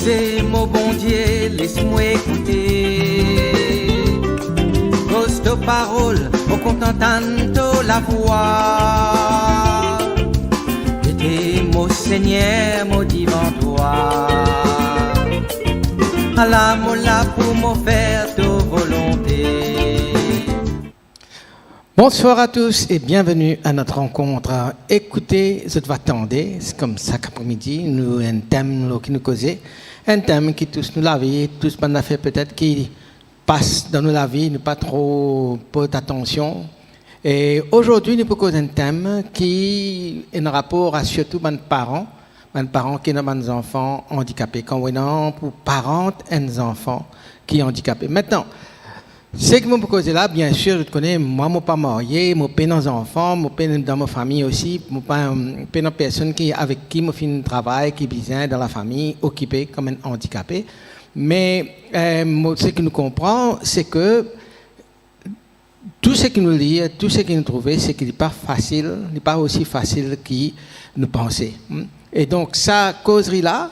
Posez mon bon Dieu, laisse-moi écouter. Costo parole, au contentando la voix. Et mon Seigneur, mon divin toi. Allah mola pour me faire ta volonté. Bonsoir à tous et bienvenue à notre rencontre. Écoutez, je dois attendre, c'est comme ça qu'après-midi, nous un thème qui nous causait, un thème qui touche nous la vie, tous on a fait peut-être qui passe dans nous la vie, nous pas trop porte attention. Et aujourd'hui, nous proposons un thème qui est en rapport à surtout les parents qui ont des enfants handicapés, quand on a pour parents et des enfants qui sont handicapés. Maintenant, ce que je me pose là, bien sûr, je connais, moi, je ne suis pas marié, je suis des enfants, je suis dans ma famille aussi, je suis une personne avec qui je fais un travail, qui vient dans la famille, occupée comme un handicapé. Mais ce que nous comprenons, c'est que tout ce que nous lisons, tout ce que nous trouvons, c'est qu'il n'est pas facile, n'est pas aussi facile que nous pensons. Et donc, ça causerie là,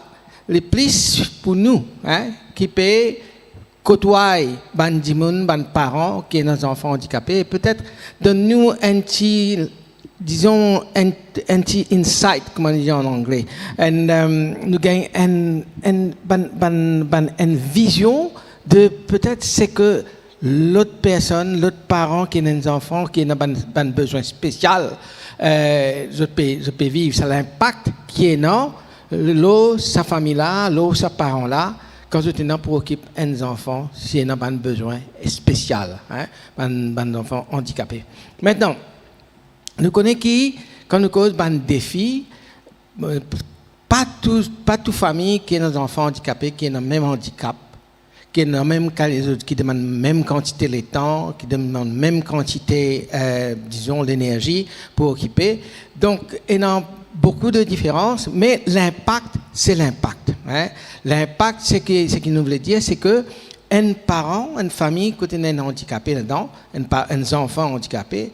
les plus pour nous, qui peut côtoyer les parents qui ont des enfants handicapés, peut-être donne-nous un petit, disons, un petit insight, comme on dit en anglais. Et nous gagnons une vision de peut-être ce que l'autre personne, l'autre parent qui a des enfants qui a un besoin spécial, je peux vivre. Ça l'impact qui est non, l'eau, sa famille-là, l'eau, sa parent-là, quand je suis là pour occuper un enfant, s'il y a un besoin spécial, un enfant handicapé. Maintenant, nous connaissons qui, quand nous causons un défi, pas toute famille qui a des enfants handicapés, qui a le même handicap, qui ont même qui demandent même quantité de temps, qui demandent même quantité, disons, l'énergie pour occuper. Donc, il y a beaucoup de différences, mais l'impact, c'est l'impact. L'impact, ce qu'il nous voulait dire, c'est que un parent, une famille, quand il y a un handicapé dedans, un enfant handicapé,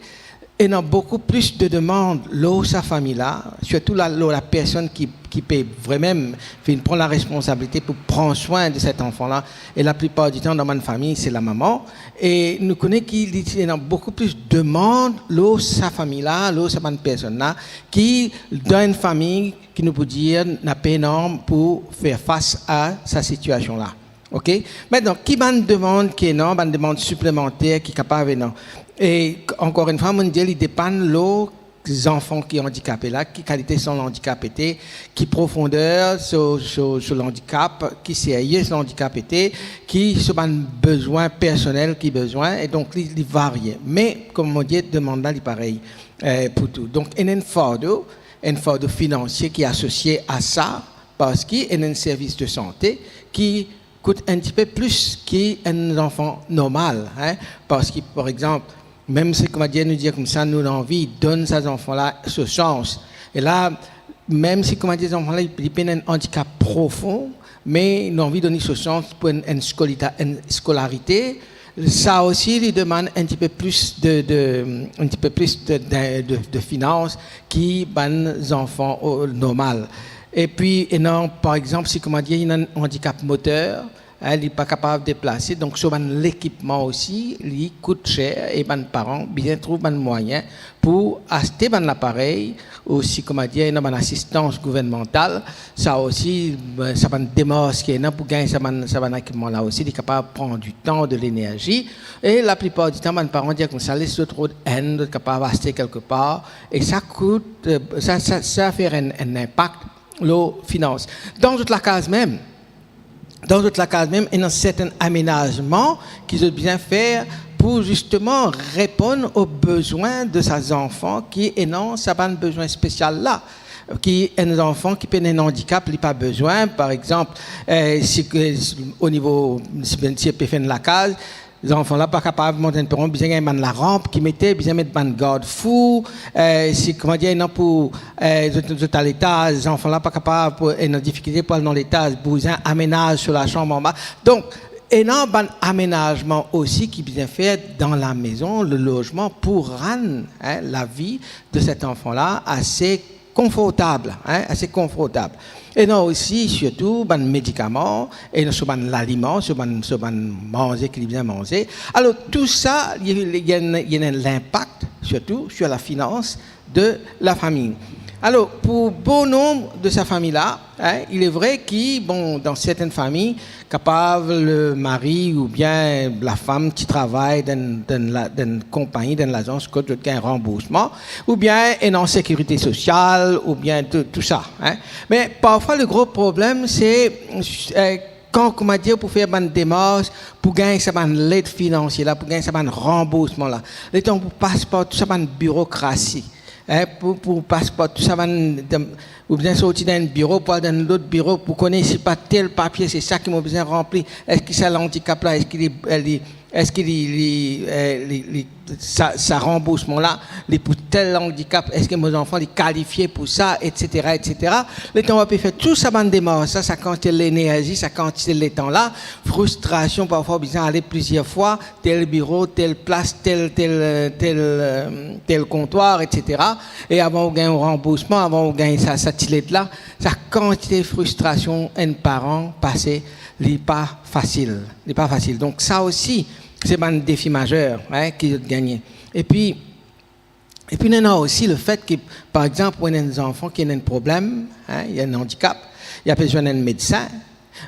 il y a beaucoup plus de demandes là sa famille-là, surtout la personne qui peut vraiment prendre la responsabilité pour prendre soin de cet enfant-là. Et la plupart du temps, dans ma famille, c'est la maman. Et nous connaissons qu'il y a beaucoup plus de demandes là sa famille-là, là sa personne-là, qui, dans une famille, qui nous peut dire, n'a pas énorme pour faire face à sa situation-là. OK? Maintenant, qui va une demande qui est énorme, une demande supplémentaire qui est capable de et encore une fois, mon Dieu, il dépend des enfants qui sont handicapés là, qui qualité sont handicapés, qui profondeur sur l'handicap, qui sérieux sur l'handicap qui sont un besoin personnel qui besoin et donc il varie. Mais comme mon Dieu demande là, il est pareil pour tout. Donc il y a un fardeau financier qui est associé à ça parce qu'il y a un service de santé qui coûte un petit peu plus qu'un enfant normal, parce que par exemple même si, comme Dieu nous dit comme ça, nous avons envie, donne à ces enfants-là ce chance. Et là, même si, comme Dieu, ces enfants-là, ils ont un handicap profond, mais nous avons envie de donner ce chance pour une scolarité, ça aussi, il demande un petit peu plus de finances qui les enfants normaux. Et puis, par exemple, si, comme Dieu, il y a un handicap moteur, il n'est pas capable de déplacer, donc sur l'équipement aussi, il coûte cher et les parents bien trouvent un moyen pour acheter l'appareil, aussi comme dire, il y a une assistance gouvernementale, ça aussi, ça va une démarche qui est là pour gagner ce équipement là aussi, il est capable de prendre du temps, de l'énergie, et la plupart du temps, les parents disent que ça laisse trop de haine, capable d'acheter quelque part, et ça coûte, ça fait un impact, l'eau finance. Dans toute la case même, il y a un certain aménagement qu'ils ont bien faire pour justement répondre aux besoins de ces enfants qui ont un besoin spécial là. Qui ont des enfants qui ont un handicap, ils n'ont pas besoin. Par exemple, au niveau, si ils peuvent faire la case, les enfants là pas capables de monter un perron, besoin de la rampe qui mettait, besoin de mettre un garde-fou. Si comment dire, non pour l'étage, les enfants là pas capables, une difficulté pour aller dans l'étage, besoin aménage sur la chambre en bas. Donc énorme aménagement aussi qui bien fait dans la maison, le logement pour rendre la vie de cet enfant là assez confortable, assez confortable. Et non aussi, surtout, ben, médicaments, et sur ben, l'aliment, sur ben manger, qu'il bien manger. Alors, tout ça, il y a l'impact, surtout, sur la finance de la famille. Alors, pour bon nombre de sa famille-là, il est vrai que, bon, dans certaines familles, capable le mari ou bien la femme qui travaille dans une compagnie, dans l'agence, qui a un remboursement, ou bien est en sécurité sociale, ou bien tout ça. Mais parfois, le gros problème, c'est quand, comment dire, pour faire une démarche, pour gagner ça, l'aide financière, pour gagner ça, remboursement, là, le temps pour passeport, tout ça, bureaucratie. Pour passeport, tout ça, ou bien sortir d'un bureau, pour aller dans l'autre bureau, pour connaître si pas tel papier, c'est ça qui m'a besoin de remplir. Est-ce que ça l'handicap là, est-ce qu'il ça remboursement-là, pour tel handicap, est-ce que mes enfants sont qualifiés pour ça, etc., etc. Le temps, on va faire tout ça, ça quantité l'énergie, ça quantité le temps-là, frustration, parfois, besoin d'aller plusieurs fois, tel bureau, telle place, tel comptoir, etc. Et avant, on gagne un remboursement, avant, on gagne ça là, ça quantité de frustration, un parent passé, n'est pas facile. Donc, ça aussi, c'est un défi majeur qui est gagné. Et puis, il y a aussi le fait que, par exemple, on a des enfants qui ont un problème, il y a un handicap, il y a besoin d'un médecin.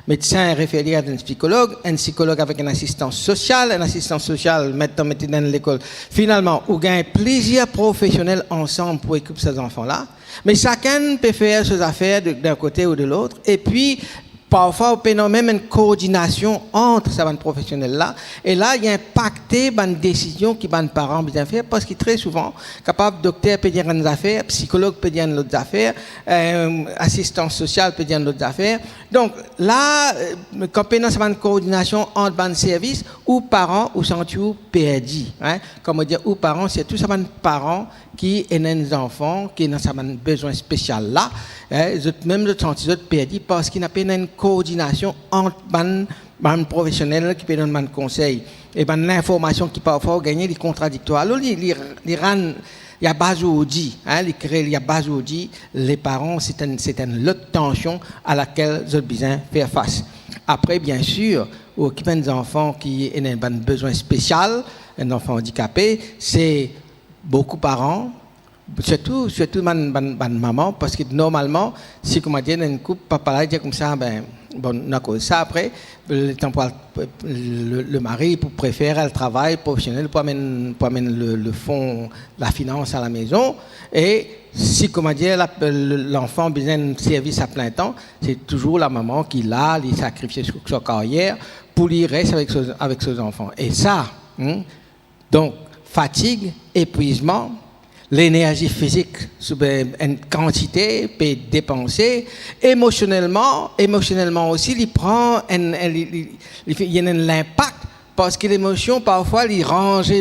Médecin est référé à un psychologue avec une assistance sociale, maintenant dans l'école. Finalement, on gagne plusieurs professionnels ensemble pour occuper ces enfants-là. Mais chacun peut faire ses affaires d'un côté ou de l'autre. Et puis, parfois, on peut même une coordination entre ces professionnels-là. Et là, il y a impacté une décision que les parents bien faire parce que très souvent, capable docteur peut dire une affaire, psychologue peut dire d'autres affaires, assistance sociale peut dire d'autres affaires. Donc là, quand on a une coordination entre les services, ou parents ou sont perdus. Comme on dit, ou parents, c'est tout ça parents qui ont des enfants qui ont un besoin spécial là. Même le senti perdu parce qu'il n'y a pas une coordination entre les professionnels qui peuvent donner un conseil et l'information qui parfois gagne les contradictoires. Alors, il y a base aujourd'hui, il y a base aujourd'hui, les parents, c'est une autre tension à laquelle ils ont besoin de faire face. Après, bien sûr, occuper des enfants qui ont un besoin spécial, un enfant handicapé, c'est beaucoup de parents, surtout ma maman, parce que normalement, si comme on dit, une couple, papa là, dit comme ça, ben, bon, ça après, le mari préfère le travail professionnel pour amener le fonds, la finance à la maison, et si, comment dire, l'enfant a besoin de service à plein temps, c'est toujours la maman qui l'a, il sacrifie sa carrière pour lui rester avec ses enfants. Et ça, donc, fatigue, épuisement, l'énergie physique, une quantité peut dépenser, émotionnellement aussi, il prend il y a un impact parce que l'émotion parfois il range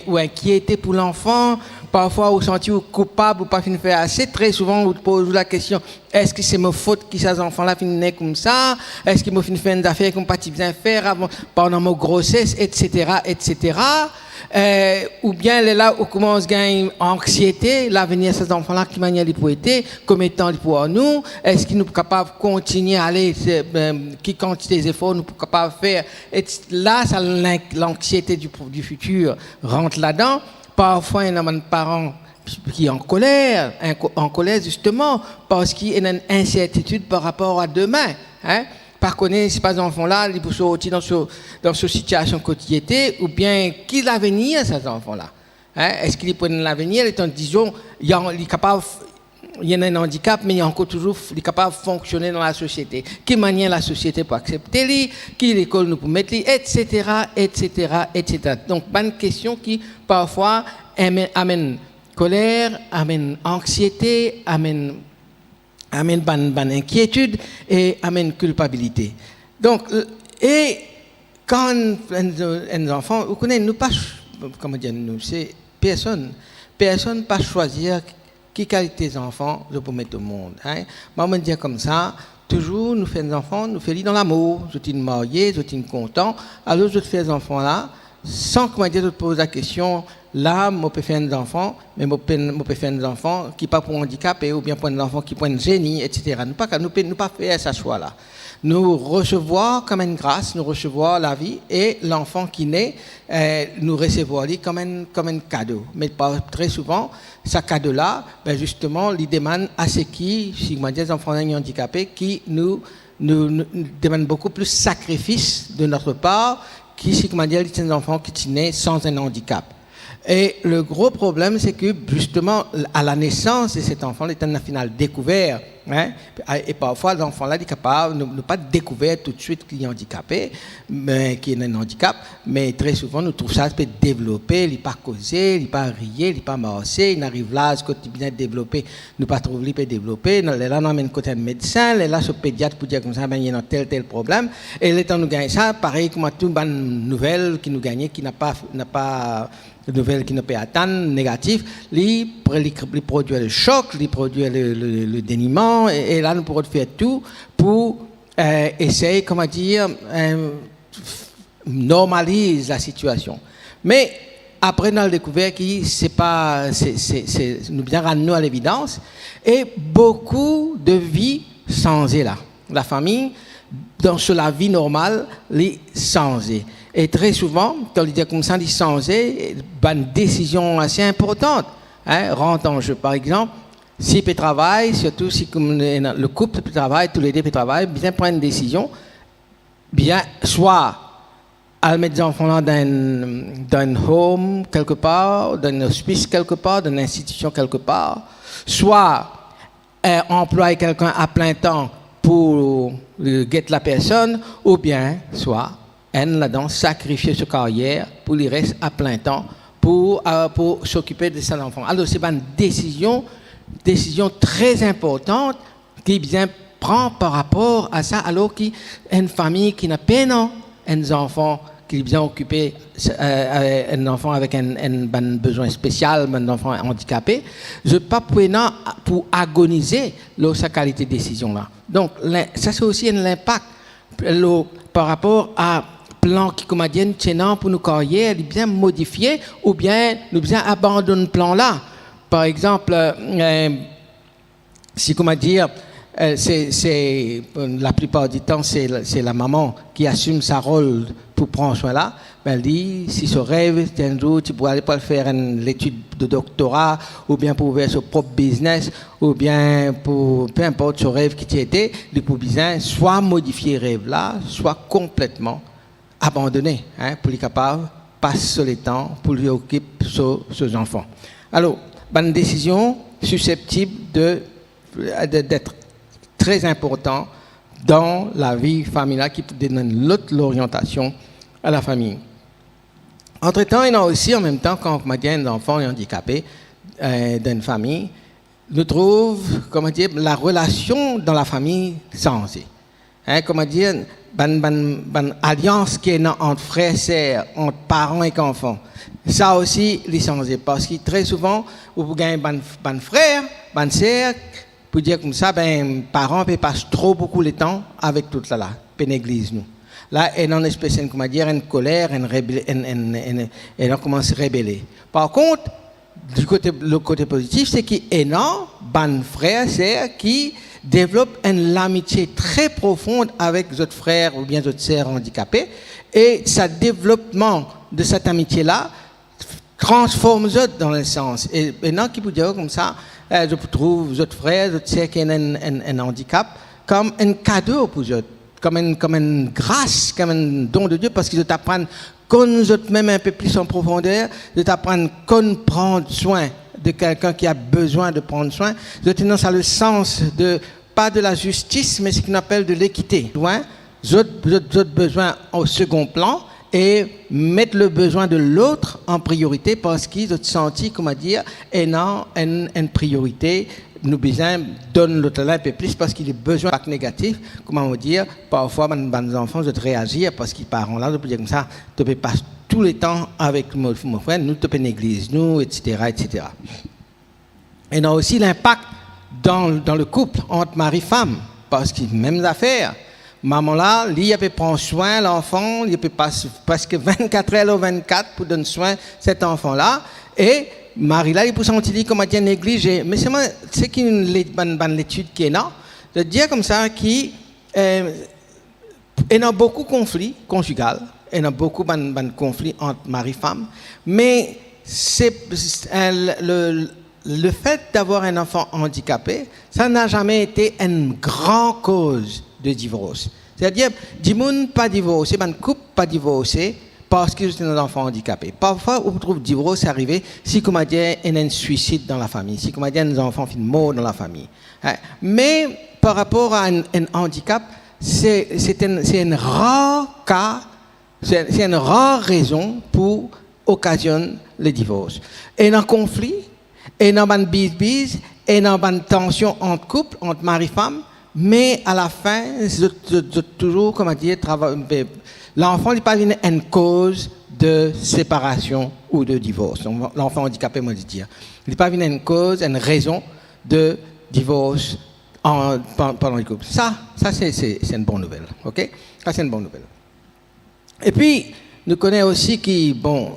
ou inquiété pour l'enfant, parfois vous sentez coupable ou pas fin faire assez. Très souvent vous posez la question, est-ce que c'est ma faute que ces enfants là finissent comme ça, est-ce qu'ils m'ont fait une affaire qu'on pas bien faire avant pendant ma grossesse, etc. Ou bien là où commence à gagner anxiété, l'avenir de ces enfants-là, qui manière ils pourraient être, combien de temps ils pourront nous, est-ce qu'ils nous sont capables de continuer à aller, qui quantité d'efforts nous sommes capables de faire, et là, l'anxiété du futur rentre là-dedans. Parfois, il y a des parents qui sont en colère justement, parce qu'il y a une incertitude par rapport à demain. Par connaître si ces enfants-là, ils peuvent sortir dans cette situation quotidienne, ou bien qui l'avenir ces enfants-là. Est-ce qu'ils prennent l'avenir, disons, il y a un handicap, mais il y a encore toujours, il est capable de fonctionner dans la société. Quelle manière la société peut accepter lui, quelle école nous peut mettre lui, etc. Donc, bonne question qui parfois amène colère, amène anxiété, amène inquiétude et amène culpabilité. Donc, et quand un enfant, vous connaissez, nous pas, comment dire, nous, c'est personne pas choisir qui qualité des enfants je peux mettre au monde. Moi, je dire comme ça, toujours nous faisons des enfants, nous faisons dans l'amour, je suis marié, je suis content, alors je fais des enfants là, sans comment dire, je te pose la question, là, je peux faire des enfants, mais je peux faire des enfants qui pas pour handicapés ou bien pour des enfants qui pour un génie, etc. Nous ne pas faire ce choix-là. Nous recevons comme une grâce, nous recevons la vie et l'enfant qui naît, nous recevons comme un cadeau. Mais pas très souvent, ce cadeau-là, ben justement, il demande à ceux qui, si moi des enfants handicapés, qui nous demandent beaucoup plus de sacrifices de notre part, qui, si comment dire, des enfants qui sont nés sans un handicap. Et le gros problème, c'est que justement, à la naissance de cet enfant, il est en final découvert. Hein, et parfois, l'enfant-là est capable de ne pas découvrir tout de suite qu'il est handicapé, mais qu'il a un handicap. Mais très souvent, nous trouvons ça peut développer, il n'est pas causé, il n'est pas rier, il n'est pas marcher. Il arrive là, ce côté bien développé, nous pas trouver, il peut développer. Là, on amène côté un médecin, là, ce pédiatre pour dire comme ça, ben, il y a tel problème. Et le temps nous gagne ça, pareil comme toute bonne nouvelle qui nous gagne, qui n'a pas de nouvelles qui ne peut atteindre, négatif, il produit le choc, il produit le déniement, et là, nous pourrons faire tout pour essayer, comment dire, normaliser la situation. Mais après, on a découvert que nous bien ramenons à l'évidence, et beaucoup de vies changées là. La famille, dans la vie normale, les changer. Et très souvent, quand on dit comme ça, les changer, une décision assez importante rentre en jeu. Par exemple, si peut travailler, surtout si comme le couple peut travailler, tous les deux peut travailler, bien prendre une décision, bien soit à mettre des enfants là dans un home quelque part, dans un hospice quelque part, dans une institution quelque part, soit employer quelqu'un à plein temps pour guetter la personne, ou bien soit elle là-dedans sacrifier sa carrière pour lui rester à plein temps pour s'occuper de son enfant. Alors c'est une décision très importante qui bien prend par rapport à ça, alors qu'une famille qui n'a pas un enfant qui est bien occupé, un enfant avec un besoin spécial, un enfant handicapé, je ne peux pas pour agoniser sa qualité de décision là. Donc ça c'est aussi un impact par rapport à plan qui comme dit tenant pour nos carrières, il est bien modifié ou bien nous bien abandonner le plan là. Par exemple, si comment dire, c'est la plupart du temps c'est la maman qui assume sa rôle pour prendre soin là. Ben elle dit si ce rêve un jour tu pourrais aller pas faire l'étude de doctorat ou bien pour ouvrir son propre business ou bien pour peu importe ce rêve qui tu étais, il pour bien soit modifier rêve là, soit complètement abandonné pour les capables passer le temps pour lui occuper ses enfants. Alors, une décision susceptible d'être très important dans la vie familiale qui donne l'orientation à la famille. Entre-temps, il y a aussi en même temps, quand on dit un enfant handicapé d'une famille, nous trouvons, comment dire, la relation dans la famille changée. Comment dire, une alliance qui est entre frères et sœurs, entre parents et enfants. Ça aussi, il changé parce que très souvent, vous gagnez un frère, une sœur, pour dire comme ça, parents peuvent passer trop beaucoup de temps avec tout ça là, puis négligent nous. Là, il y a une espèce de, comment dire, une colère, et on commence à rebeller. Par contre, le côté positif, c'est qu'il y a un frère, sœur qui développe une amitié très profonde avec d'autres frères ou bien d'autres sœurs handicapés, et ce développement de cette amitié-là transforme eux dans le sens. Et maintenant, qui peut dire comme ça, je trouve d'autres frères, d'autres sœurs qui ont un handicap comme un cadeau pour eux, comme une grâce, comme un don de Dieu, parce qu'ils t'apprennent connaître même un peu plus en profondeur, de t'apprendre à prendre soin de quelqu'un qui a besoin de prendre soin. Je tenais ça le sens de pas de la justice, mais ce qu'on appelle de l'équité. D'autres besoins au second plan et mettre le besoin de l'autre en priorité parce qu'ils ont senti, comment dire, une priorité. Nous besoin donne l'autre là un peu plus parce qu'il a besoin de négatif. Comment dire, parfois les enfants doivent réagir parce qu'ils parents là, de dire comme ça, tu peux passer tout le temps avec mon frère, nous tu peux négliger nous, etc., etc. Et on a aussi l'impact dans le couple entre mari et femme parce que même affaire. Maman là, il peut prendre soin de l'enfant, il peut passer presque 24 heures ou 24 pour donner soin à cet enfant là. Et Marie là, il peut sentir comme à négligé. Mais c'est qu'une l'étude qui est là, de dire comme ça qu'il y a beaucoup de conflits conjugaux, il y a beaucoup de conflits entre mari et femme, mais le fait d'avoir un enfant handicapé, ça n'a jamais été une grande cause de divorce. C'est-à-dire, des gens pas divorcés, un couple pas divorcé parce qu'ils ont un enfant handicapé. Parfois, on trouve divorce arriver si, comme il y a un suicide dans la famille, si, comme il y a un enfant qui mort dans la famille. Mais par rapport à un handicap, c'est une rare cas, c'est une rare raison pour occasionner le divorce. Et dans le conflit, et dans une bise, et dans une tension entre couple, entre mari et femme, mais à la fin, toujours, comment dire, l'enfant n'est pas une cause de séparation ou de divorce. L'enfant handicapé, moi, je dire. Il n'est pas une cause, une raison de divorce pendant le couple. Ça c'est une bonne nouvelle. OK? Ça, c'est une bonne nouvelle. Et puis, nous connaissons aussi qui, bon,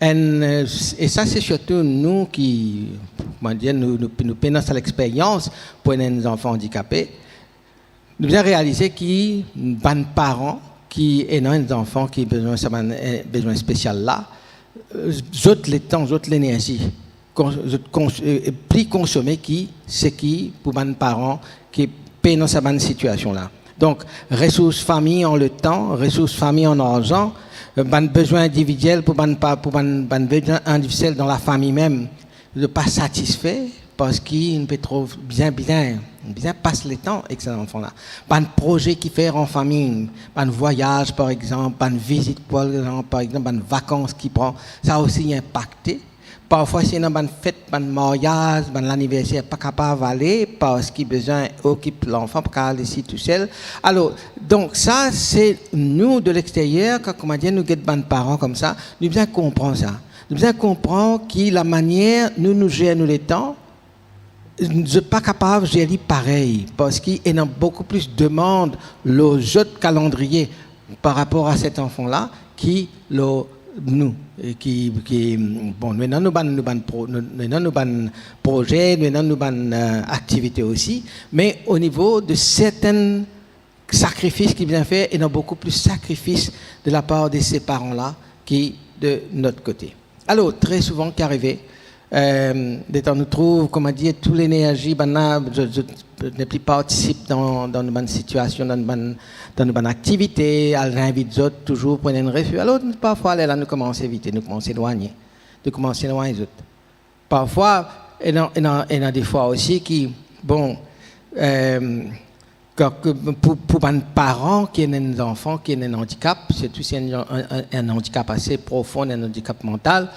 et ça, c'est surtout nous qui, nous peinons à l'expérience pour les enfants handicapés. Nous avons réalisé qu'il y a des parents qui ont des enfants qui ont besoin spécial là, autres le temps, autres l'énergie, plus consommé pour les parents qui peinent dans cette situation là. Donc, ressources famille en le temps, ressources famille en argent, besoin individuel pour besoin individuel dans la famille même, de pas satisfait parce qu'il peut trop bien passer le temps avec ces enfants-là. Pas de projet qui fait en famille, pas de voyage par exemple, pas de visite par exemple, pas de vacances qui prend, ça a aussi impacté. Parfois, si on a une fête, un mariage, un anniversaire, pas capable d'aller parce qu'il a besoin d'occuper l'enfant pour aller ici tout seul. Alors, donc ça, c'est nous de l'extérieur, quand on dit nous avons des parents comme ça, nous devons comprendre ça. Nous devons comprendre que la manière nous gérons les temps, nous ne sommes pas capables de gérer pareil parce qu'il y a beaucoup plus de demandes aux autres calendriers par rapport à cet enfant-là qui nous bon nous avons projets, nous avons activités aussi, mais au niveau de certains sacrifices qui viennent faire, il y a beaucoup plus de sacrifices de la part de ces parents-là qui de notre côté. Alors très souvent qu'arrivé, nous trouve, comment dire, toute l'énergie, ne plus participe dans une bonne situation, dans une bonne activité, elle invite les autres toujours pour un refus. Alors, parfois, là, nous commençons à éviter, nous commençons à éloigner, les autres. Parfois, il y a des fois aussi qui, bon, pour un parent qui a un enfant qui a un handicap, surtout si un handicap assez profond, un handicap mental,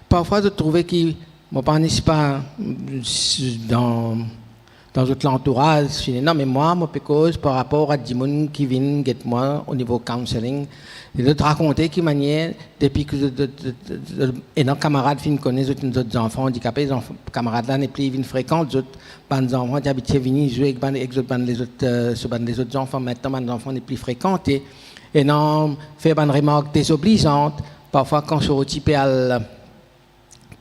parfois, je trouvais que mon parent n'est pas dans tout l'entourage. Je dis non, mais moi, cause par rapport à des gens qui viennent get moi au niveau counseling, et de te raconter qui manière depuis que nos camarades connaissent d'autres enfants handicapés, les camarades là n'est plus fréquents, d'autres enfants qui habitent venir jouer avec les autres enfants. Maintenant, les enfants n'est plus fréquentés et non fait des remarques désobligeantes. Parfois, quand je suis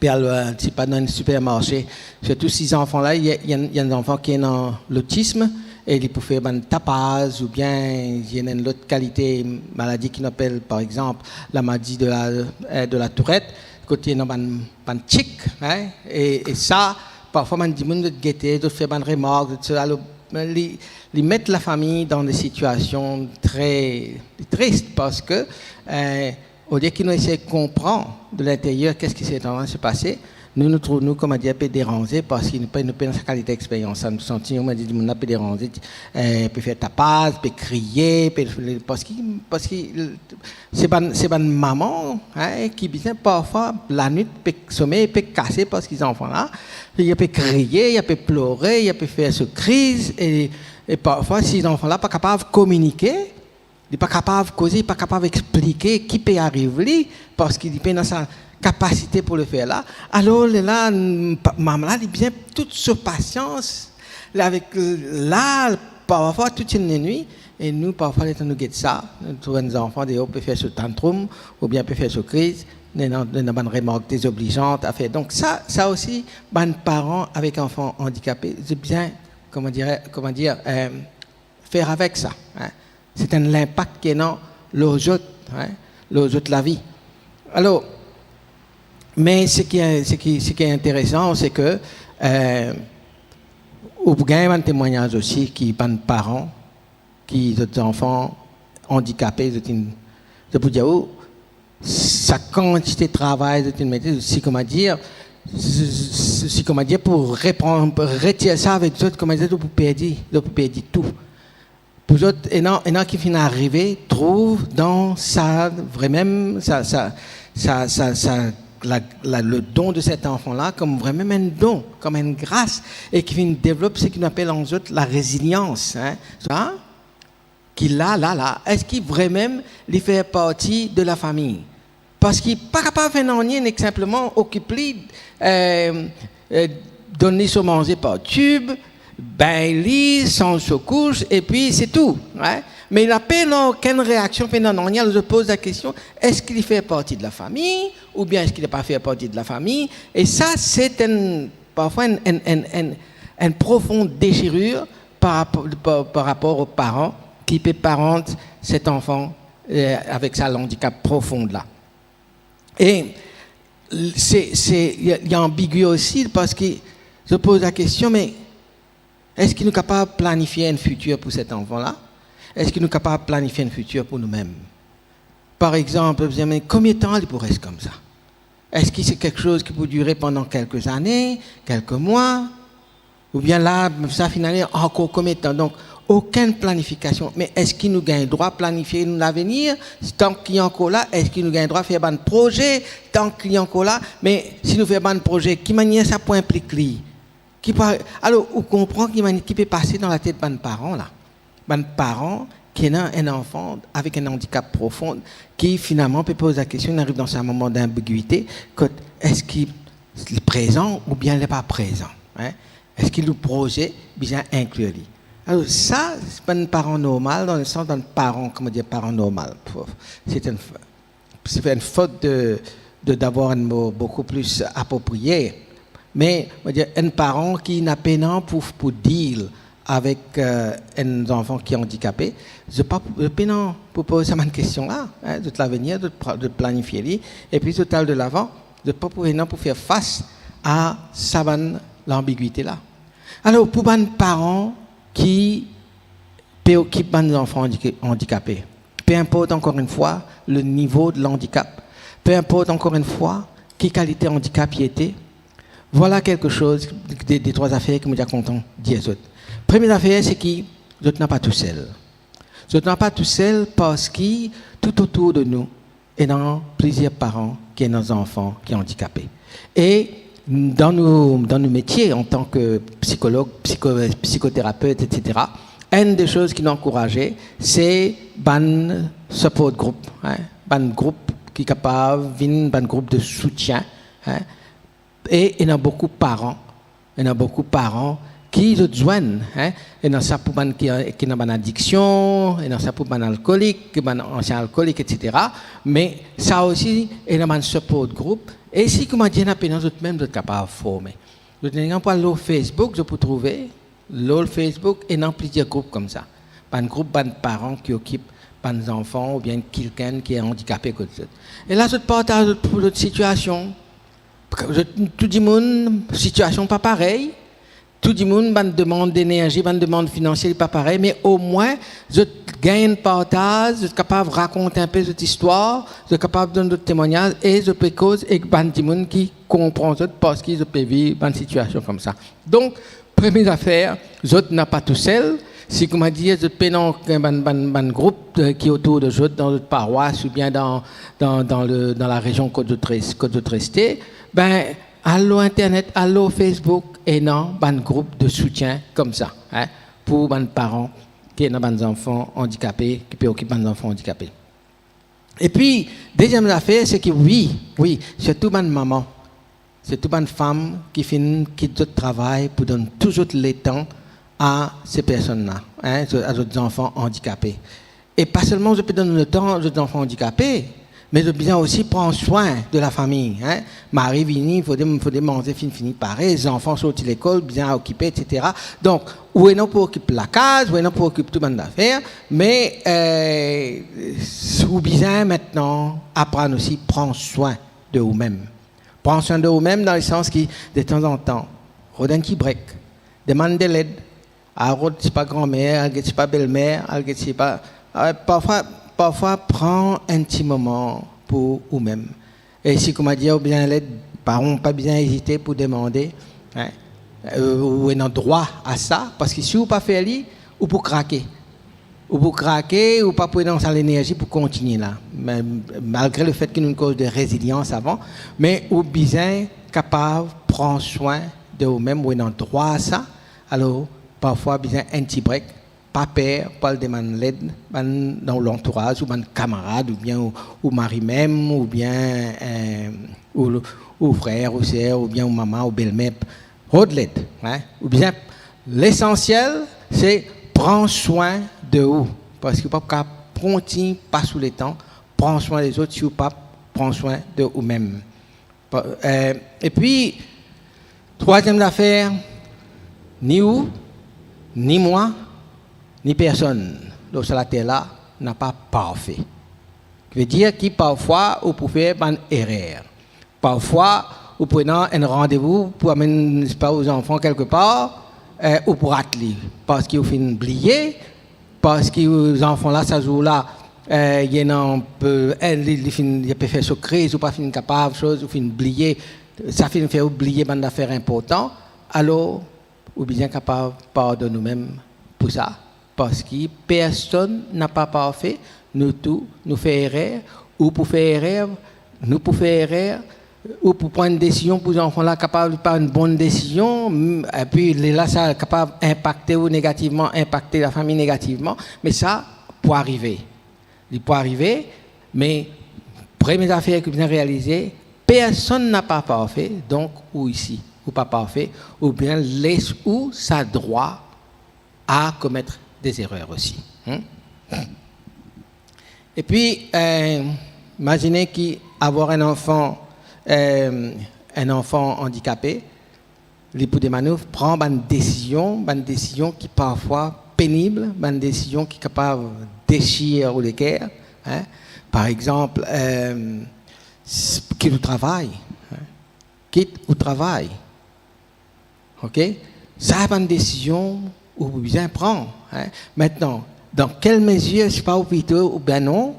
c'est pas dans un supermarché. Surtout ces enfants-là, il y a des enfants qui ont dans l'autisme et ils peuvent faire un tapage ou bien il y a une autre qualité maladie qui appelle par exemple la maladie de la Tourette. Côté dans un tic, hein, et ça parfois on dit de guetter, de faire des remarques, ils mettent la famille dans des situations très tristes parce que au lieu qu'ils nous essaient de comprendre de l'intérieur qu'est-ce qui s'est en train de se passer, nous comme on dit, un peu dérangés parce qu'ils ne peuvent pas sa qualité d'expérience. Ça nous sentit, on m'a dit, on a peu dérangé, peut faire tapage, peut crier, parce que c'est une maman hein, qui vient parfois la nuit peut sommeil, peut casser parce qu'ils enfants là, il peut crier, il peut pleurer, il peut faire ce crise et parfois ces enfants là pas capables de communiquer. Il n'est pas capable de causer, il n'est pas capable d'expliquer qui peut arriver parce qu'il n'est pas dans sa capacité pour le faire là. Alors là, maman là, il vient toute sa patience avec là, parfois toute une nuit. Et nous, parfois, nous guettons ça. Nous trouvons des enfants, ils peuvent faire ce tantrum ou bien peuvent faire ce crise une bonne remarque désobligeante à faire. Donc ça aussi, ben parents avec enfants handicapés, c'est bien, comment dire, faire avec ça. Hein. C'est l'impact qui est dans les autres, la vie. Alors, mais ce qui est intéressant, c'est que ou bien un témoignage aussi qui ban parents qui des enfants handicapés je peux dire sa quantité de travail c'est une méthode aussi comment dire pour retirer ça avec d'autres comment dire pour perdre tout pour autres et non qui finit arriver trouve dans ça vraiment ça le don de cet enfant-là comme vraiment un don, comme une grâce, et qui développe ce qu'on appelle en autres la résilience. Hein? Ça, qui là, est-ce qu'il vraiment lui fait partie de la famille? Parce qu'il n'est pas capable de faire rien, n'est simplement occupé, donner son manger par tube, ben lit, sans se couche, et puis c'est tout. Hein? Mais il n'a pas aucune réaction, il se pose la question, est-ce qu'il fait partie de la famille ou bien est-ce qu'il n'a pas fait partie de la famille? Et ça, c'est parfois une profonde déchirure par rapport aux parents qui parentent cet enfant avec sa handicap profonde là. Et il y a ambigu aussi parce que je pose la question, mais est-ce qu'il est capable de planifier un futur pour cet enfant-là? Est-ce qu'il est capable de planifier un futur pour nous-mêmes? Par exemple, combien de temps il pourrait rester comme ça? Est-ce que c'est quelque chose qui peut durer pendant quelques années, quelques mois? Ou bien là, ça finalement, encore combien de temps? Donc, aucune planification. Mais est-ce qu'il nous gagne droit de planifier l'avenir? Tant qu'il est encore là, est-ce qu'il nous gagne droit de faire un projet? Tant qu'il est encore là, mais si nous faisons un projet, qui manière ça peut impliquer? Alors, on comprend qui peut passer dans la tête de parents là. Un parent qui a un enfant avec un handicap profond qui finalement peut poser la question, il arrive dans un moment d'ambiguïté, est-ce qu'il est présent ou bien il n'est pas présent? Hein? Est-ce qu'il le projet bien inclure? Alors ça, c'est pas un parent normal dans le sens d'un parent, comment dire, parent normal. C'est une faute d'avoir un mot beaucoup plus approprié. Mais on va dire, un parent qui n'a pas pour dire avec un enfant qui est handicapé, je pas pour poser cette question-là, hein, de l'avenir, de planifier, et puis total de l'avant, de pas pour faire face à l'ambiguïté-là. Alors, pour un parent qui préoccupe des enfants handicapés, peu importe encore une fois le niveau de l'handicap, peu importe encore une fois quelle qualité de handicap il était, voilà quelque chose des trois affaires que je suis content de dire. Première affaire, c'est que je n'ai pas tout seul. Je n'ai pas tout seul parce que tout autour de nous, il y a plusieurs parents qui ont des enfants qui sont handicapés. Et dans nos métiers, en tant que psychologue, psychothérapeute, etc., une des choses qui nous encourageait, c'est un support group, un groupe qui est capable, un groupe de soutien. Hein, et il y a beaucoup de parents, qui se joignent. Hein? Et dans ça pour qui ont une addiction, et dans ça pour un alcoolique, un ancien alcoolique, etc. Mais ça aussi, il y a un support group. Et si, comment dire, nous sommes même capables de former. Nous avons pas le Facebook, je peux trouver le Facebook et dans plusieurs groupes comme ça. Un groupe de parents qui occupent des enfants ou bien quelqu'un qui est handicapé. Et là, je partage pour notre situation. Tout le monde, situation pas pareille. Tout le monde a une demande d'énergie, une demande financière pas pareil, mais au moins, je gagne un partage, je suis capable de raconter un peu cette histoire, je suis capable de donner d'autres témoignages et je peux causer avec des gens qui comprennent parce qu'ils peuvent vivre une situation comme ça. Donc, première affaire, je n'ai pas tout seul. Si, comme je dis, je peux dans un groupe qui est autour de eux, dans notre paroisse ou bien dans la région Côte-de-Tresté, ben, allo Internet, allo Facebook, et non, un groupe de soutien comme ça, hein, pour les parents qui ont des enfants handicapés, qui préoccupent des enfants handicapés. Et puis, deuxième affaire, c'est que oui, surtout une maman, surtout une femme qui quitte le travail pour donner toujours le temps à ces personnes-là, hein, à d'autres enfants handicapés. Et pas seulement je peux donner le temps aux enfants handicapés, Mais de bien aussi prendre soin de la famille. Hein. Marie vini, il faut manger fini pareil, les enfants sortent de l'école, bien occupés, etc. Donc, où est non pour occuper la case, où est non pour occuper tout le monde d'affaires, mais ou bien maintenant, apprendre aussi prendre soin de vous-même. Prendre soin de vous-même dans le sens qui, de temps en temps, redonne qui break, demande de l'aide, c'est pas grand-mère, c'est pas belle-mère, c'est pas... Parfois, prends un petit moment pour vous-même. Et si, comme on dit, ou bien l'aide, pas bien hésiter pour demander, hein, ou un droit à ça, parce que si vous pas fait aller, ou pour craquer. Ou pour craquer, ou pas pour dans l'énergie pour continuer là. Mais, malgré le fait qu'il y a une cause de résilience avant, mais ou bien capable de prendre soin de vous-même, ou un droit à ça, alors parfois, bien un petit break. Pas père, pas le demander l'aide dans l'entourage, ou un camarade, ou bien ou mari même, ou bien ou frère, ou sœur, ou bien ou maman, ou belle-mère, de l'aide. Hein? Ou bien l'essentiel, c'est prendre soin de vous, parce que pas continuer pas sous les temps, prendre soin des autres, si vous pas prendre soin de vous-même. Et puis troisième affaire, ni vous, ni moi, ni personne sur la terre là n'a pas parfait. Ça veut dire que parfois, vous pouvez faire une erreur. Parfois, vous prenez un rendez-vous pour amener vos enfants quelque part, ou pour atteler. Parce qu'ils vous finissent oublier, parce que les enfants là, ça joue là, il y a un peu, ils peuvent faire ce crise, ou pas finir capable, chose, ou finir oublier, ça finit faire oublier une affaire importante. Alors, ou bien capable de nous-mêmes pour ça. Parce que personne n'a pas parfait, nous tous, nous faisons erreur, ou pour faire erreur, nous pour faire erreur, ou pour prendre une décision pour les enfants là, capables de prendre une bonne décision, et puis là, ça est capable d'impacter ou négativement, impacter la famille négativement, mais ça, pour arriver. Il peut arriver, mais première affaire que vous avez réalisée, personne n'a pas parfait, donc, ou ici, ou pas parfait, ou bien laisse où ça droit à commettre des erreurs aussi. Et puis, imaginez qu'avoir un enfant handicapé, l'époux des manœuvres prend une décision qui est parfois pénible, une décision qui est capable de déchirer le cœur. Hein. Par exemple, quitte au travail. Hein. Quitte au travail. OK? Ça, c'est une décision ou bien prendre. Hein. Maintenant, dans quelle mesure, c'est pas hôpital ou bien non,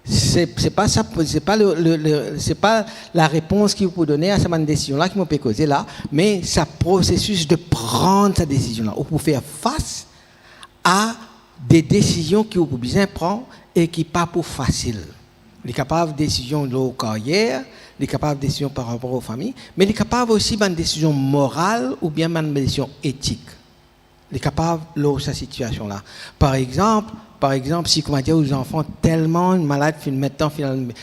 c'est pas ça, c'est pas la réponse qu'il faut donner à cette décision-là qui m'a peut causer là, mais c'est un processus de prendre cette décision-là, ou pour faire face à des décisions qu'il faut bien prendre et qui pas pour facile. Il est capable de décision de leur carrière, il est capable de décision par rapport aux familles, mais il est capable aussi d'une décision morale ou bien d'une décision éthique. Il est capable de cette situation-là. Par exemple, si comment dire aux enfants tellement malades, maintenant il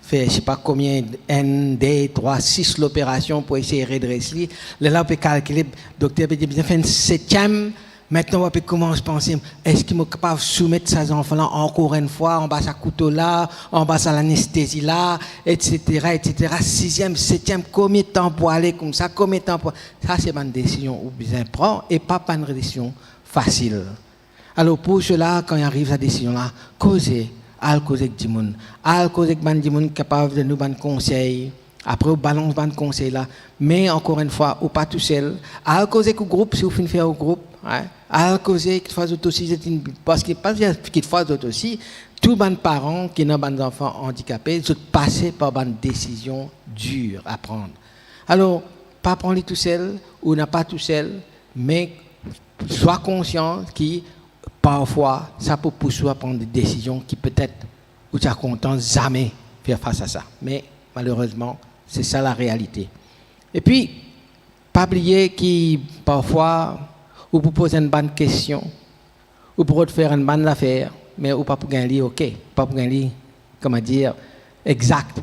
fait je sais pas combien 1, 2, 3, 6 l'opération pour essayer de redresser. Là on peut calculer, le docteur peut dire bien fait une 7e. Maintenant, on peut commencer à penser, est-ce qu'il est capable de soumettre ces enfants-là encore une fois, en bas à couteau là, en bas à l'anesthésie là, etc., etc. 6e, 7e, combien de temps pour aller comme ça, combien de temps pour... Ça, c'est une décision ou bien prend et pas une décision facile. Alors, pour cela, quand il arrive à cette décision-là, causer avec du monde, causer avec du monde capable de nous donner conseils. Après, on balance un conseil là, mais encore une fois, ou pas tout seul. À causer avec le groupe, si vous finissez faire au groupe, hein, à causer qu'il fasse aussi, parce qu'il pas qu'il fasse aussi, tous les parents qui ont des enfants handicapés, ils sont passés par une décision dure à prendre. Alors, pas prendre tout seul, ou n'a pas tout seul, mais sois conscient que parfois, ça peut pousser à prendre des décisions qui peut-être, ou tu es content jamais faire face à ça. Mais malheureusement, c'est ça la réalité. Et puis, pas oublier que parfois, ou pour poser une bonne question, ou pour faire une bonne affaire, mais ou pas pour gagner, ok, pas pour gagner, comment dire, exact.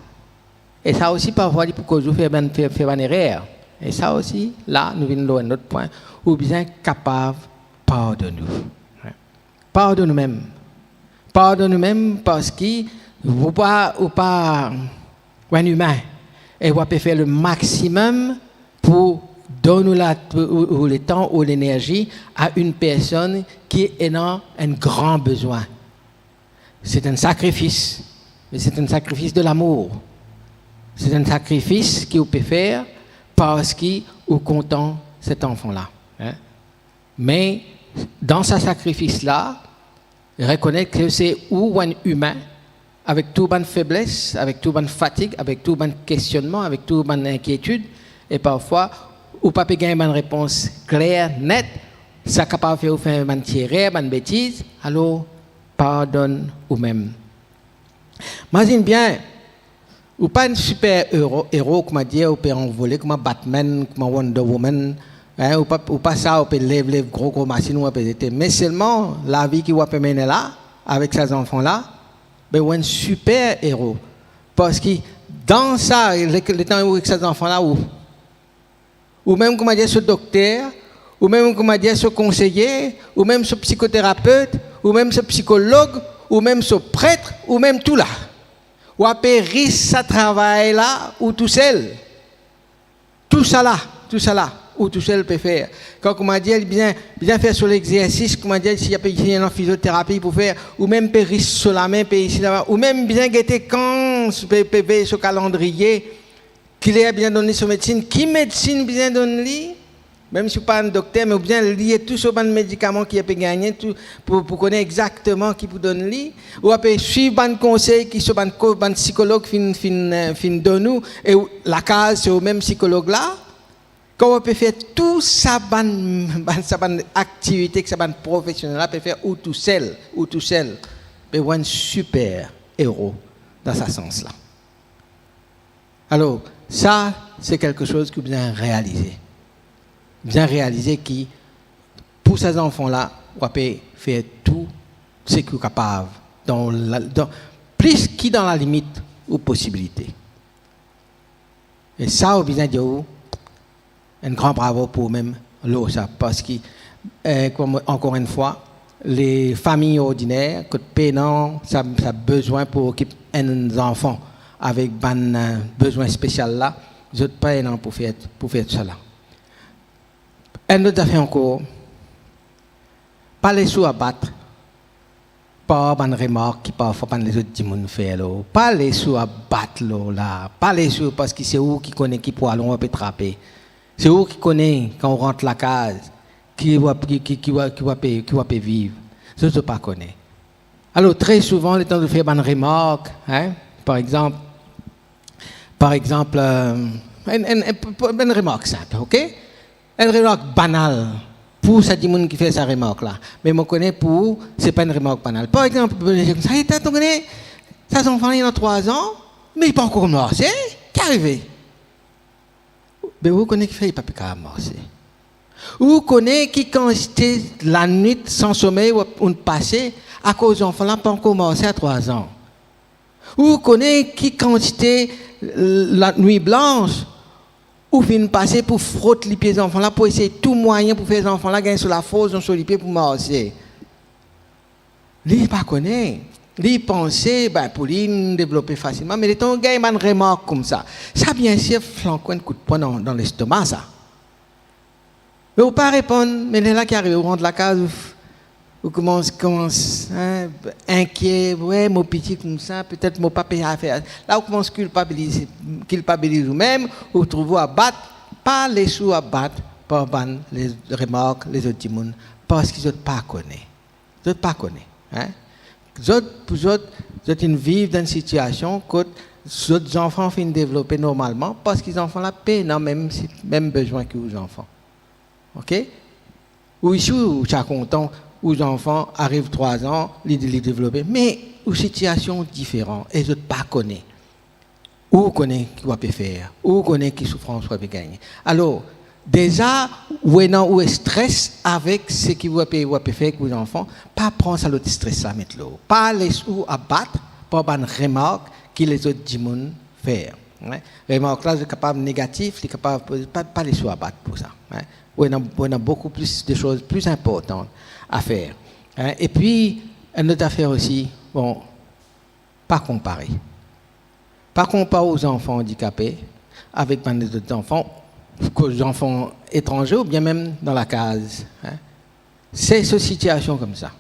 Et ça aussi, parfois, pour que vous faire une erreur. Et ça aussi, là, nous venons à un autre point, ou bien capable, pardonne-nous. Pas de nous-mêmes. Pas de nous-mêmes parce que ou pas un humain. Et on peut faire le maximum pour donner le temps ou l'énergie à une personne qui est dans un grand besoin. C'est un sacrifice, mais c'est un sacrifice de l'amour. C'est un sacrifice qu'on peut faire parce qu'on est content cet enfant-là. Hein? Mais dans ce sacrifice-là, reconnaître que c'est où un humain, avec toute bonne faiblesse, avec toute bonne fatigue, avec tout bon questionnement, avec toute bonne inquiétude, et parfois, ou pas gagner une réponse claire, nette, ça capable de faire une tirée, une bêtise, alors pardonne ou même. Imagine bien, ou pas un super héros, comme dit, ou peut envoler comme Batman, comme Wonder Woman, hein, ou pas ça, ou peut lever gros machines, ou peut être, mais seulement la vie qui va mener là, avec ces enfants-là, ben un super héros. Parce que dans ça, le temps où ces enfants-là, ou même comme dit ce docteur, ou même comme dit ce conseiller, ou même ce psychothérapeute, ou même ce psychologue, ou même ce prêtre, ou même tout là. Ou à périr ce travail-là, ou tout seul. Tout ça là, ou tout seul peut faire. Quand on m'a dit, bien faire sur l'exercice, comme on dit, s'il y a une physiothérapie pour faire, ou même périr sur la main, ici là-bas, ou même bien guetter quand PPV sur calendrier, qu'il ait bien donné sur médecine, qui médecine bien donné, même si ce n'est pas un docteur, mais bien lier tout ce bon médicament qui a pu gagner pour connaître exactement qui vous donne lui, ou après suivre un conseil qui soit un psychologue fin donne nous, et la case c'est au même psychologue là. Quand on peut faire tout ça, bonne activité, que ça bonne professionnel, on peut faire ou tout seul, mais un super héros dans ce sens-là. Alors, ça, c'est quelque chose que vous avez réalisé. Bien réaliser qui, pour ces enfants-là, on peut faire tout ce qu'on est capable, plus que dans la limite ou possibilité. Et ça, on besoin de un grand bravo pour même ça, parce que, encore une fois, les familles ordinaires, que peinant, ça a besoin pour occuper un enfant avec un besoin spécial là, je ne pas énorme pour faire cela. Un autre affaire encore, pas les sous à battre, pas une remarque qui parfois les autres gens font, pas les sous à battre là, pas les sous parce que c'est eux qui connaissent qui pour aller on peut trapper. C'est eux qui connaissent quand on rentre la case, qui va vivre. Je ne pas connais. Alors très souvent, le temps de faire une remarque, hein, par exemple, une remarque simple, ok? Une remarque banale pour ces gens qui fait sa remarque là. Mais je connais pour, c'est pas une remarque banale. Par exemple, ça enfant il a 3 ans, mais il n'est pas encore mort, c'est qu'est arrivé? Mais vous connaissez qu'il ne fait pas marcher. Vous connaissez qui quand c'était la nuit sans sommeil ou passé à cause des enfants là pas encore marché à 3 ans. Vous connaissez qui quand c'était la nuit blanche ou fin passer pour frotter les pieds des enfants là pour essayer tout moyen pour faire les enfants là gagner sur la fosse sur les pieds pour marcher. Lui pas connaît. Lui penser pour lui développer facilement mais les temps gagne une remarque comme ça. Ça bien sûr flanquer un coup de poing dans l'estomac ça. Mais on pas répondre mais là qui arrive au rang de la case ou commence inquiet, ouais, mon petit comme ça, peut-être mon papa a fait. Là, on commence à culpabiliser vous-même, ou trouver à battre, pas les sous à battre, par les remarques, les autres gens, parce qu'ils ne pas connaissent. Ils ne pas connaissent. Hein? Les autres vivent dans une situation que les autres enfants finissent développer normalement, parce qu'ils enfants la paix, non, même besoin que les enfants. OK? Ou ici, où tu es content, où les enfants arrivent 3 ans, les développer, mais aux situations différentes, et je ne pas connais. Où connaît qui va faire, où connaît qui souffrance va gagner. Alors, déjà, où est stress avec ce qui va faire avec les enfants, pas prendre ça le stress là maintenant. Pas les sous à battre, pas une remarque que les autres gens faire. Remarque là, c'est capable négatif, c'est capable pas les sous à battre pour ça. On a beaucoup plus de choses plus importantes à faire. Hein? Et puis, une autre affaire aussi, bon, pas comparer. Pas comparer aux enfants handicapés avec des autres enfants, aux enfants étrangers ou bien même dans la case. Hein? C'est cette situation comme ça.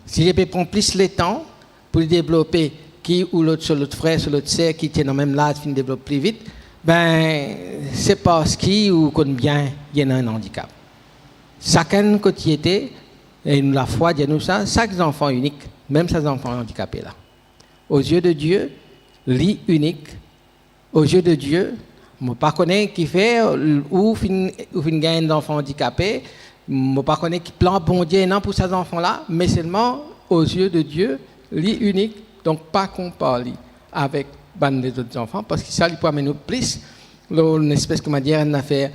Si je peux prendre plus le temps pour développer qui ou l'autre sur l'autre frère, sur l'autre sœur qui tient dans le même âge, qui développe plus vite, ben, c'est parce qu'il ou qu'on bien, il y a un handicap. Chacun côté et nous la foi dit nous ça, chaque enfant unique, même ces enfants handicapés là. Aux yeux de Dieu, lit unique. Aux yeux de Dieu, je ne sais pas qui fait ou fin gagne d'enfants handicapés, je ne sais pas qui plan bon Dieu non pour ces enfants là, mais seulement aux yeux de Dieu, lit unique. Donc pas qu'on parle avec les autres enfants parce que ça lui peut amener plus une espèce comment dire une affaire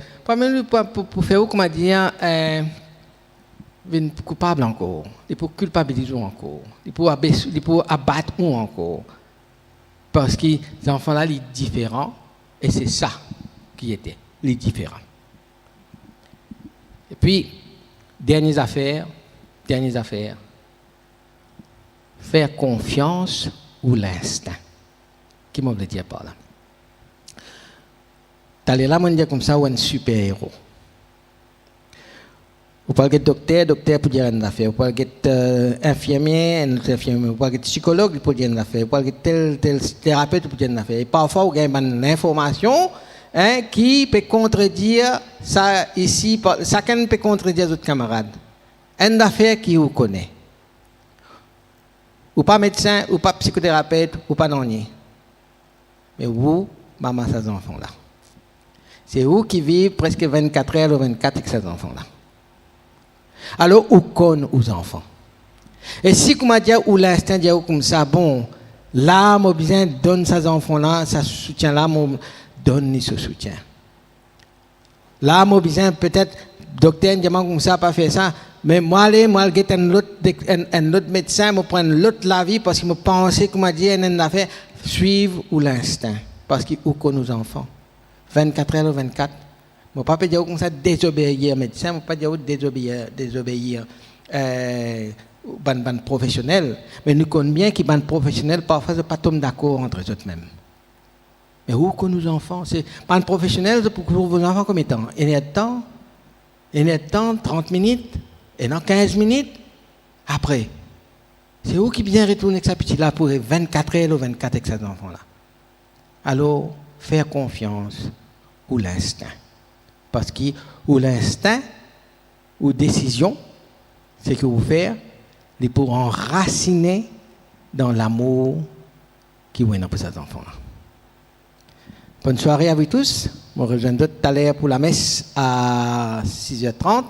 pour faire comment dire coupable encore, il faut culpabiliser encore, il faut abattre encore. Parce que les enfants là, ils sont différents, et c'est ça qui était, les différents. Et puis, dernière affaire, faire confiance ou l'instinct. Qui m'a dire par là? T'allais là, on dit comme ça, ou un super-héros. Vous pouvez être docteur pour dire une affaire. Vous pouvez être infirmier, vous pouvez être psychologue pour dire une affaire. Vous pouvez être tel thérapeute pour dire une affaire. Et parfois, vous avez une information qui peut contredire ça ici. Chacun peut contredire les autres camarades. Une affaire qui vous connaît. Ou pas médecin, ou pas psychothérapeute, ou pas non-nier. Mais vous, maman, ces enfants-là. C'est vous qui vivez presque 24 heures ou 24 avec ces enfants-là. Alors, où connaît aux enfants? Et si, comme dit, ou l'instinct dit comme ça, bon, là, mon besoin donne ces enfants-là, ça soutient là, mon donne ce soutien. Là, mon besoin peut-être, docteur, dit comme ça, pas faire ça, mais moi, j'ai un autre médecin, je prends l'autre la vie parce que je pense, comme dit, une affaire, suivre ou l'instinct. Parce qu'il où connaît nos enfants? 24 heures ou 24. Je ne peux pas dire comme ça désobéir médecin, je ne peux pas dire désobéir ban professionnel, mais nous connaissons bien que ban professionnel parfois ne pas tomber d'accord entre eux mêmes. Mais où que nos enfants, c'est ban professionnel pour vos enfants comme étant. Il y a de temps, 30 minutes, et dans 15 minutes, après. C'est où qui vient retourner avec sa petite là pour 24 heures ou 24 avec ces enfants là. Alors, faire confiance ou l'instinct. Parce que ou l'instinct ou décision, c'est que vous faites pour enraciner dans l'amour qui est pour ces enfants-là. Bonne soirée à vous tous. Je vous rejoins tout à l'heure pour la messe à 6h30.